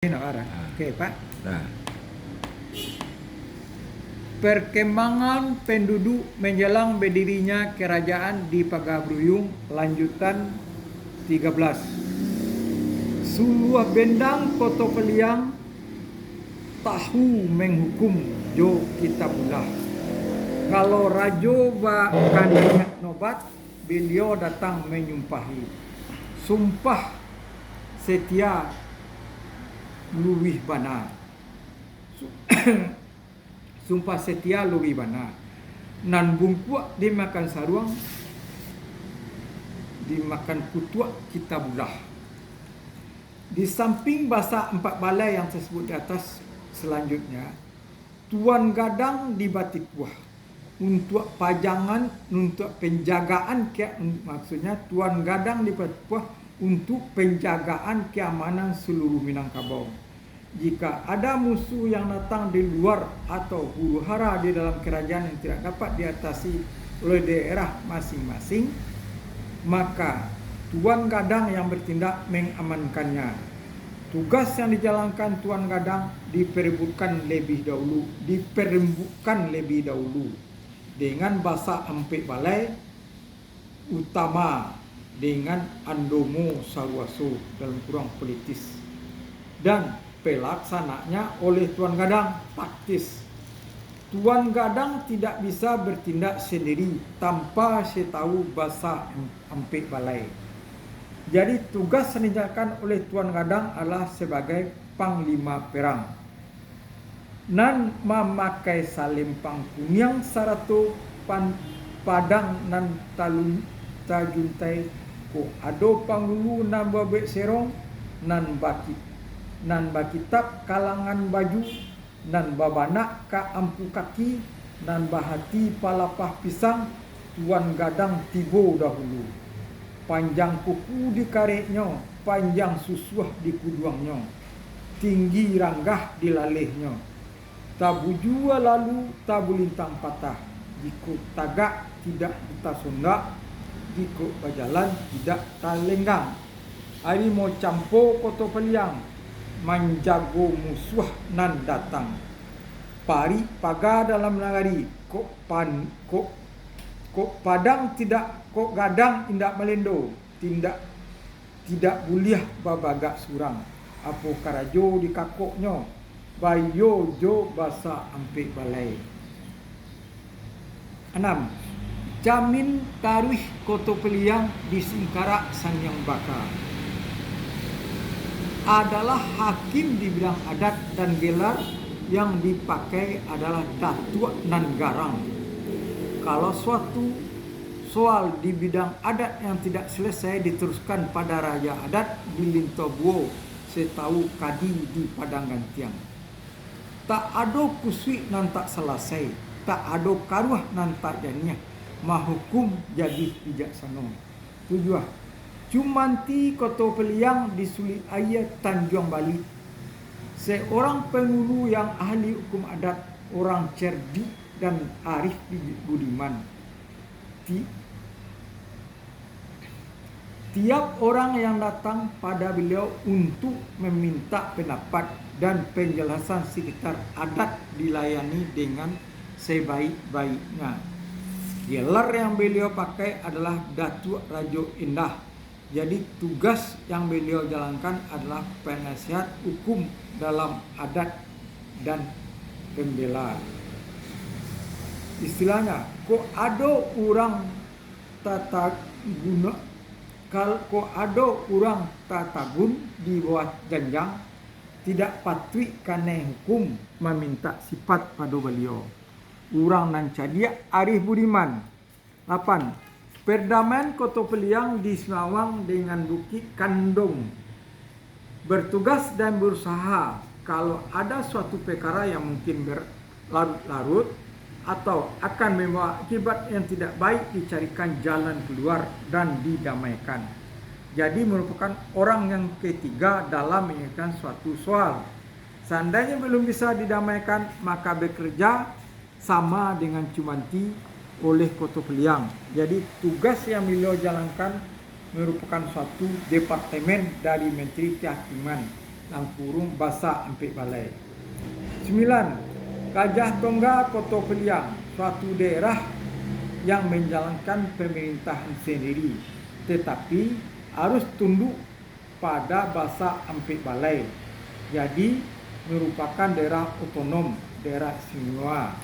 Oke, Pak. Nah, Perkembangan penduduk menjelang berdirinya kerajaan di Pagabruyung, lanjutan 13. Suluah bendang koto peliang tahu menghukum jo kitabullah. Kalau rajo bahkan nobat, beliau datang menyumpahi. Sumpah setia luwih bana. Sumpah setia luwih bana. Nan bungkuak dimakan saruang, dimakan kutuak kitabullah. Di samping bahasa 4 balai yang tersebut di atas, selanjutnya Tuan Gadang di Batik Buah untuk pajangan, untuk penjagaan, maksudnya Tuan Gadang di Batik Buah untuk penjagaan keamanan seluruh Minangkabau. Jika ada musuh yang datang di luar atau huru-hara di dalam kerajaan yang tidak dapat diatasi oleh daerah masing-masing, maka Tuan Gadang yang bertindak mengamankannya. Tugas yang dijalankan Tuan Gadang diperembukkan lebih dahulu dengan bahasa Empik Balai utama dengan Andomo Sarwaso dalam kurang politis, dan pelaksananya oleh Tuan Gadang taktis. Tuan Gadang tidak bisa bertindak sendiri tanpa setahu bahasa Empik Balai. Jadi tugas yang dijalankan oleh Tuan Gadang adalah sebagai Panglima Perang. Nan memakai salim pangkuniang sarato padang nan tajuntai ko ado panglulu nan babek serong nan bakitab kalangan baju nan babanak ka ampu kaki nan bahati palapah pisang. Tuan Gadang tibo dahulu, panjang kuku di karetnya, panjang susuah di kuduangnya, tinggi ranggah di lalehnya. Tabu jua lalu tabu lintang patah, jika tagak tidak ditasondak, jika berjalan tidak talenggang. Hari mau campo koto peliang, manjago musuh nan datang. Pari paga dalam nagari, kok padang tidak, kok gadang indak melendo, tidak buliah babagak surang. Apo karajo di kakoknya, bayo jo bahasa Empik Balai. 6. Jamin taruh koto peliang di Singkarak Sangyang Baka adalah hakim di bidang adat, dan gelar yang dipakai adalah Datuk nan Garang. Kalau suatu soal di bidang adat yang tidak selesai diteruskan pada raja adat di Lintobuo, setahu kadi di Padang Gantiang. Tak ada kusui nan tak selesai, tak ada karuah nan tak janiah, mahukum jadi bijaksana. 7. Cumanti koto peliang di Sulit Ayah Tanjung Bali. Seorang pengulu yang ahli hukum adat, orang cerdik dan arif budiman. Tiap orang yang datang pada beliau untuk meminta pendapat dan penjelasan sekitar adat dilayani dengan sebaik-baiknya. Gelar yang beliau pakai adalah Datuk Rajo Indah. Jadi tugas yang beliau jalankan adalah penasihat hukum dalam adat dan pembela. Istilahnya, kok ada orang tatagun di bawah janjang, tidak patut kena hukum meminta sifat pada beliau. Orang nan cadia arif budiman. 8. Perdamaian Koto Peliang di Semawang dengan Bukit Kandung. Bertugas dan berusaha kalau ada suatu perkara yang mungkin berlarut-larut atau akan membawa akibat yang tidak baik, dicarikan jalan keluar dan didamaikan. Jadi merupakan orang yang ketiga dalam menyelesaikan suatu soal. Seandainya belum bisa didamaikan, maka bekerja sama dengan Cumanti oleh Koto Peliang. Jadi tugas yang beliau jalankan merupakan suatu departemen dari Menteri Kehakiman. Langkurung Basa Ampit Balai. 9. Gajah Tongga Koto Peliang, suatu daerah yang menjalankan pemerintahan sendiri tetapi harus tunduk pada Basa Ampit Balai. Jadi merupakan daerah otonom, daerah istimewa.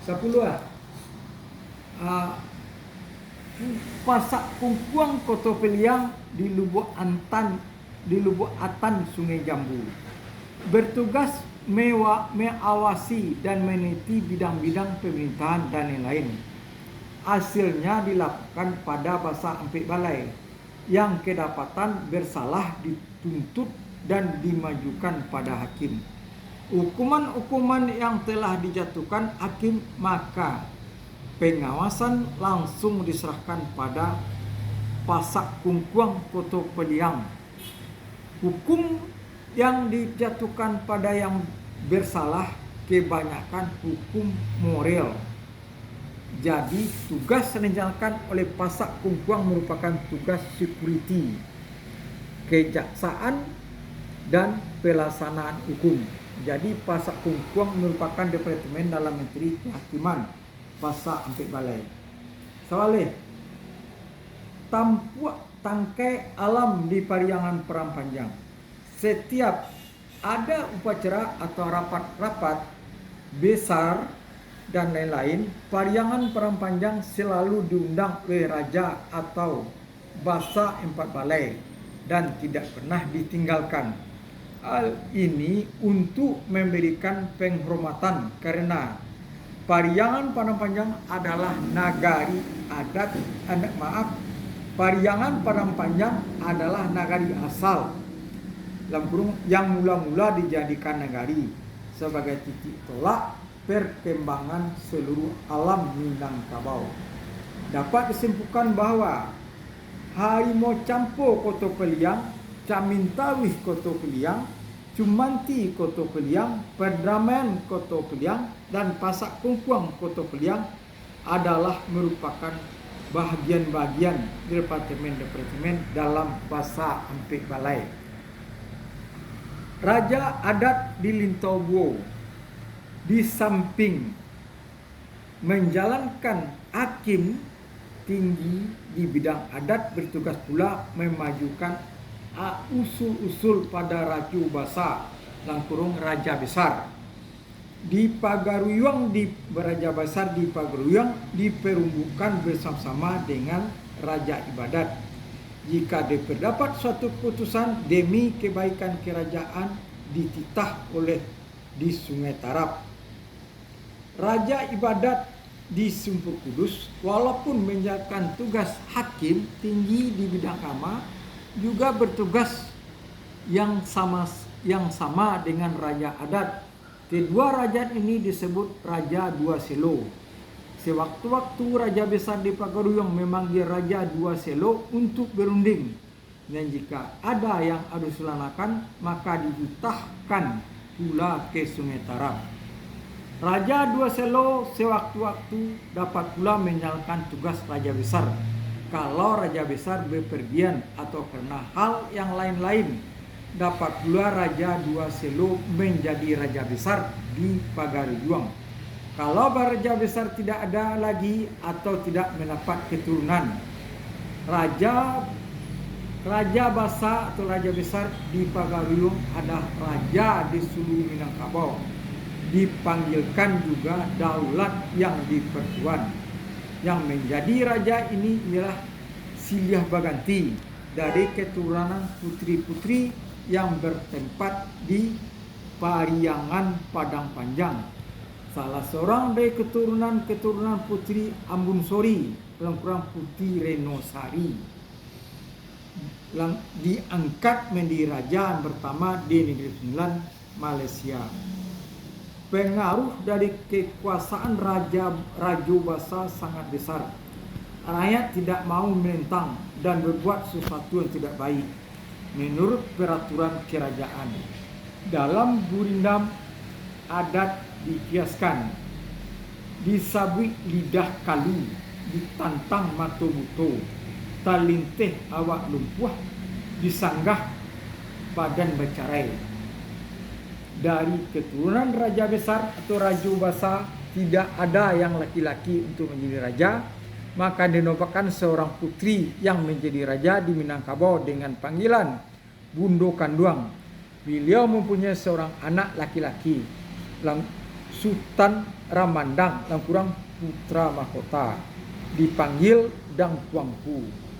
Sepuluh. Pasak Kungkuang Koto Peliang di Lubuk Atan Sungai Jambu. Bertugas mengawasi dan meneliti bidang-bidang pemerintahan dan lain-lain. Hasilnya dilakukan pada Basa Ampit Balai yang kedapatan bersalah dituntut dan dimajukan pada hakim. Hukuman-hukuman yang telah dijatuhkan hakim, maka pengawasan langsung diserahkan pada Pasak Kungkuang Koto Peliang. Hukum yang dijatuhkan pada yang bersalah kebanyakan hukum moral. Jadi tugas yang dijalankan oleh Pasak Kungkuang merupakan tugas security, kejaksaan, dan pelaksanaan hukum. Jadi Pasak Kungkuang merupakan departemen dalam Menteri Kehakiman Basa Ampit Balai. Soalnya Tampuak tangkai alam di Pariangan Perang Panjang. Setiap ada upacara atau rapat-rapat besar dan lain-lain, Pariangan Perang Panjang selalu diundang oleh raja atau Basa Ampit Balai dan tidak pernah ditinggalkan. Hal ini untuk memberikan penghormatan karena Pariangan Padang Panjang adalah nagari adat, Pariangan Padang Panjang adalah nagari asal yang mula-mula dijadikan nagari sebagai titik tolak perkembangan seluruh alam Minangkabau. Dapat disimpulkan bahwa Harimau Campo Koto Peliang, Camintawih Koto Peliang, Cumanti Koto Peliang, Perdamaian Koto Peliang, dan Pasak Kungkuang Koto Peliang adalah merupakan bahagian-bahagian departemen-departemen dalam Basa Ampit Balai. Raja adat di Lintobuo di samping menjalankan hakim tinggi di bidang adat, bertugas pula memajukan usul-usul pada Raju Basa Langkurung Raja Besar. Di Pagaruyung di Raja Besar di Pagaruyung diperumbukan bersama-sama dengan Raja Ibadat. Jika diperdapat suatu keputusan demi kebaikan kerajaan dititah oleh di Sungai Tarap. Raja Ibadat di Sumpur Kudus walaupun menjalankan tugas hakim tinggi di bidang agama juga bertugas yang sama dengan Raja Adat. Kedua raja ini disebut Raja Dua Selo. Sewaktu-waktu Raja Besar di Pagaruyung memanggil Raja Dua Selo untuk berunding. Dan jika ada yang adu selanakan, maka dititahkan pula ke Sungai Tarap. Raja Dua Selo sewaktu-waktu dapat pula menjalankan tugas Raja Besar. Kalau Raja Besar bepergian atau karena hal yang lain-lain, dapat pula Raja Dua Selo menjadi Raja Besar di Pagaruyung. Kalau Raja Besar tidak ada lagi atau tidak mendapat keturunan, Raja Basa atau Raja Besar di Pagaruyung adalah raja di seluruh Minangkabau. Dipanggilkan juga daulat yang dipertuan. Yang menjadi raja ini ialah Siliah Baganti dari keturunan putri-putri yang bertempat di Pariangan Padang Panjang. Salah seorang dari keturunan Putri Ambunsori, kurang Putri Renosari, diangkat menjadi raja pertama di Negeri Sembilan, Malaysia. Pengaruh dari kekuasaan Raju Basa sangat besar. Rakyat tidak mau menentang dan berbuat sesuatu yang tidak baik menurut peraturan kerajaan. Dalam gurindam adat dikiaskan, disabui lidah kalu, ditantang mato buto, talinteh awak lumpuh, disanggah badan bercerai. Dari keturunan raja besar atau raju basa tidak ada yang laki-laki untuk menjadi raja, maka dinobatkan seorang putri yang menjadi raja di Minangkabau dengan panggilan Bundo Kanduang. Beliau mempunyai seorang anak laki-laki, Sultan Ramandang, yang kurang putra mahkota, dipanggil Dang Tuanku.